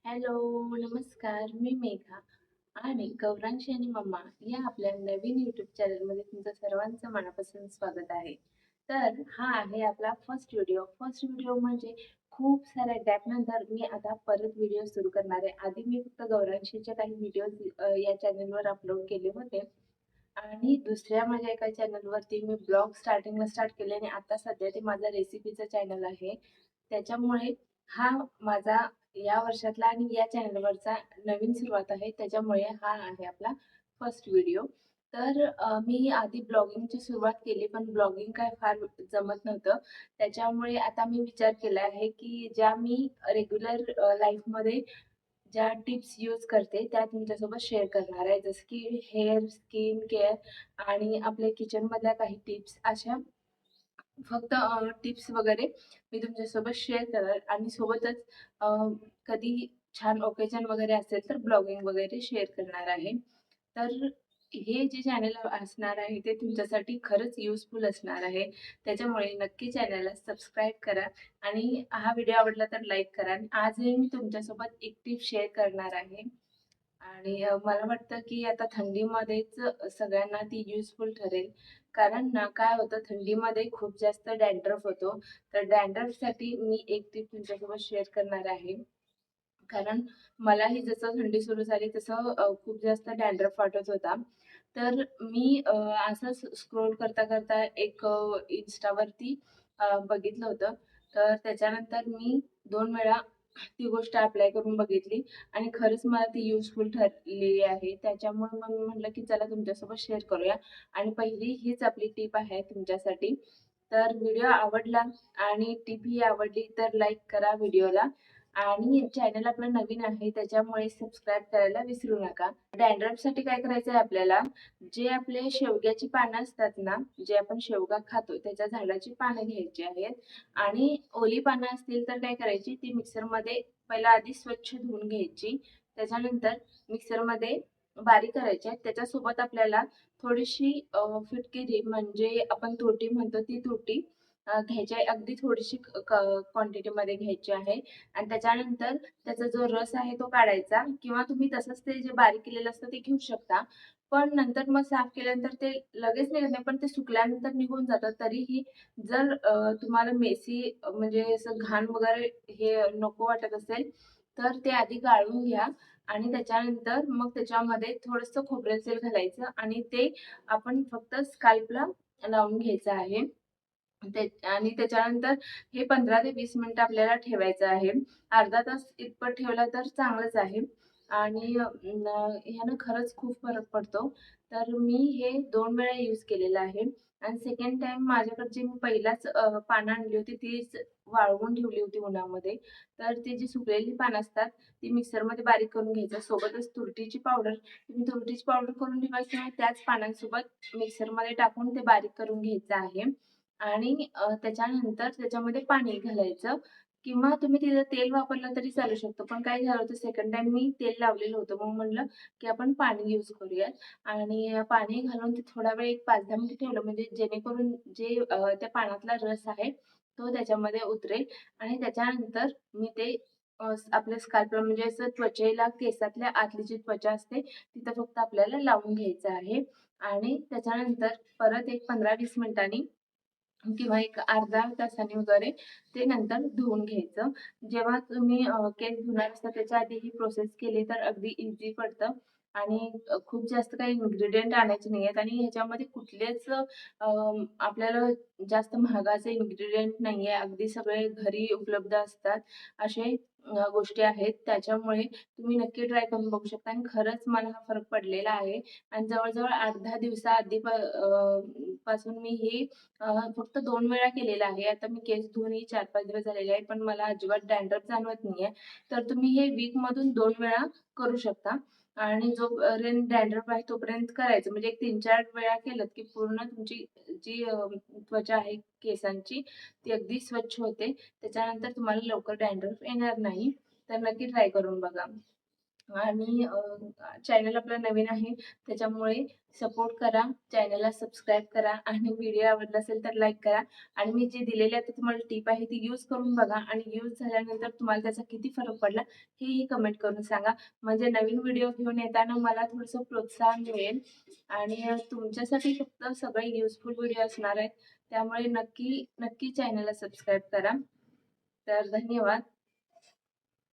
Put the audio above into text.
Hello, नमस्कार. मी मेघा आणि गौरांश आणि मम्मा या आपल्या नवीन YouTube चॅनलमध्ये तुमचं सर्वांचं मनापासून स्वागत आहे. तर हा आहे आपला फर्स्ट व्हिडिओ. फर्स्ट व्हिडिओ म्हणजे खूप साऱ्या गॅपनंतर मी आता परत व्हिडिओ सुरू करणार आहे. आधी मी फक्त गौरांशीचे काही व्हिडिओज या चॅनलवर अपलोड केले होते आणि दुसऱ्या माझ्या एका चॅनलवरती मी ब्लॉग स्टार्ट केले आणि आता सध्या ते माझं रेसिपीचं चॅनल आहे. त्याच्यामुळे हा माझा या वर्षातला आणि या चॅनलवरचा नवीन सुरुवात आहे. त्याच्यामुळे हा आहे आपला फर्स्ट व्हिडिओ. तर मी आधी ब्लॉगिंगची सुरुवात केली, पण ब्लॉगिंग काय फार जमत नव्हतं. त्याच्यामुळे आता मी विचार केला आहे, की ज्या मी रेग्युलर लाईफमध्ये ज्या टिप्स यूज करते त्या तुमच्यासोबत शेअर करणार आहे. जसं की हेअर, स्किन केअर आणि आपल्या किचनमधल्या काही टिप्स अशा फक्त टिप्स वगैरे मी तुमच्यासोबत शेअर करणार आणि सोबतच अ, कधी छान ओकेजन वगैरे असेल तर ब्लॉगिंग वगैरे शेअर करणार आहे. तर हे जे चॅनल असणार आहे ते तुमच्यासाठी खरंच युजफुल असणार आहे. त्याच्यामुळे नक्की चॅनलला सबस्क्राईब करा आणि हा व्हिडिओ आवडला तर लाईक करा. आणि आजही मी तुमच्यासोबत एक टिप शेअर करणार आहे. आणि मला वाटतं की आता थंडीमध्येच सगळ्यांना ती युजफुल ठरेल. कारण ना काय होतं थंडीमध्ये खूप जास्त डॅन्ड्रफ होतो. तर डॅन्ड्रफसाठी मी एक टिप तुमच्यासोबत शेअर करणार आहे. कारण मलाही जसं थंडी सुरू झाली तसं खूप जास्त डॅन्ड्रफ वाटत होता. तर मी असंच स्क्रोल करता एक Instaवरती बघितलं होतं. तर त्याच्यानंतर मी 2 वेळा ती गोष्ट अप्लाय करून बघितली आणि खरंच मला ती युजफुल ठरलेली आहे. त्याच्यामुळे मग मी म्हटलं, की चला तुमच्यासोबत शेअर करूया आणि पहिली हीच आपली टिप आहे तुमच्यासाठी. तर व्हिडिओ आवडला आणि टिप ही आवडली तर लाईक करा व्हिडिओला आणि चॅनल आपलं नवीन आहे त्याच्यामुळे सबस्क्राईब करायला विसरू नका. डॅन्ड्रफसाठी काय करायचं आहे आपल्याला, जे आपले शेवग्याची पानं असतात ना, जे आपण शेवगा खातो त्याच्या झाडाची पानं घ्यायची आहेत आणि ओली पानं असतील तर काय करायची, ती मिक्सरमध्ये पहिला आधी स्वच्छ धुवून घ्यायची. त्याच्यानंतर मिक्सरमध्ये बारीक करायची आहे. त्याच्यासोबत आपल्याला थोडीशी फिटकिरी म्हणजे आपण तुरटी म्हणतो ती तुरटी घ्यायची आहे. अगदी थोडीशी क्वांटिटीमध्ये घ्यायची आहे आणि त्याच्यानंतर त्याचा जो रस आहे तो काढायचा किंवा तुम्ही तसंच ते जे बारीक केलेलं असतं ते घेऊ शकता. पण नंतर मग साफ केल्यानंतर ते लगेच निघत नाही, पण ते सुकल्यानंतर निघून जातं. तरीही जर तुम्हाला मेसी म्हणजे असं घाण वगैरे हे नको वाटत असेल, तर ते आधी गाळून घ्या आणि त्याच्यानंतर मग त्याच्यामध्ये थोडंसं खोबरेल तेल घालायचं आणि ते आपण फक्त स्काल्पला लावून घ्यायचं आहे. आणि त्याच्यानंतर हे 15 ते 20 मिनिटं आपल्याला ठेवायचं आहे. अर्धा तास इतपत ठेवला तर चांगलंच आहे आणि ह्यानं खरंच खूप फरक पडतो. तर मी हे 2 वेळा यूज केलेलं आहे आणि सेकंड टाईम माझ्याकडे मी पहिलाच पानं आणली होती तीच वाळवून ठेवली होती उन्हामध्ये. तर ती जी सुकलेली पानं असतात ती मिक्सरमध्ये बारीक करून घ्यायचं. सोबतच तुरटीची पावडर, तुम्ही तुरटीची पावडर करून ठेवा किंवा त्याच पानांसोबत मिक्सरमध्ये टाकून ते बारीक करून घ्यायचं आहे. आणि त्याच्यानंतर त्याच्यामध्ये पाणी घालायचं किंवा तुम्ही तिथं तेल वापरलं तरी चालू शकतं. पण काय झालं होतं सेकंड टाईम मी तेल लावलेलं होतं. मग म्हटलं, की आपण पाणी यूज करूयात आणि पाणी घालून ते थोडा वेळ एक 5-10 मिनिटं ठेवलं म्हणजे जेणेकरून जे त्या पाण्यातला रस आहे तो त्याच्यामध्ये उतरेल आणि त्याच्यानंतर मी ते आपल्या स्काल्पला म्हणजे असं त्वचेला केसातल्या आतली जी त्वचा असते तिथं फक्त आपल्याला लावून घ्यायचं आहे आणि त्याच्यानंतर परत एक 15-20 मिनिटांनी किंवा एक अर्ध्या तासाने वगैरे ते नंतर धुवून घ्यायचं. जेव्हा तुम्ही केस धुणार असता त्याच्या आधी ही प्रोसेस केली तर अगदी इझी पडतं आणि खूप जास्त काही इन्ग्रीडियंट आणायचे नाहीयेत आणि ह्याच्यामध्ये कुठलेच आपल्याला जास्त महागाचे इन्ग्रीडियंट नाहीये. अगदी सगळे घरी उपलब्ध असतात असे गोष्टी आहेत. त्याच्यामुळे तुम्ही नक्की ट्राय करून बघू शकता आणि खरंच मला हा फरक पडलेला आहे आणि जवळ-जवळ 8-10 दिवसाआधी पासून मी हे फक्त 2 वेळा केलेलं आहे. आता मी केस धुवूनही 4-5 दिवस झालेले आहेत, पण मला अजिबात डॅन्ड्रफ जाणवत नाहीये. तर तुम्ही हे वीकमधून 2 वेळा करू शकता आणि जोपर्यंत डॅन्ड्रफ आहे तोपर्यंत करायचं. म्हणजे एक 3-4 वेळा केलत, की पूर्ण तुमची जी त्वचा आहे केसांची ती अगदी स्वच्छ होते. त्याच्यानंतर तुम्हाला लवकर डॅन्ड्रफ येणार नाही. तर नक्की ट्राय करून बघा. आणि चॅनल आपलं नवीन आहे त्याच्यामुळे सपोर्ट करा, चॅनलला सबस्क्राईब करा आणि व्हिडिओ आवडला असेल तर लाईक करा. आणि मी जे दिलेले आता तुम्हाला टिप आहे ती यूज करून बघा आणि यूज झाल्यानंतर तुम्हाला त्याचा किती फरक पडला हेही कमेंट करून सांगा. म्हणजे नवीन व्हिडिओ घेऊन येताना मला थोडंसं प्रोत्साहन मिळेल आणि तुमच्यासाठी फक्त सगळे युजफुल व्हिडिओ असणार आहेत. त्यामुळे नक्की चॅनलला सबस्क्राईब करा. तर धन्यवाद.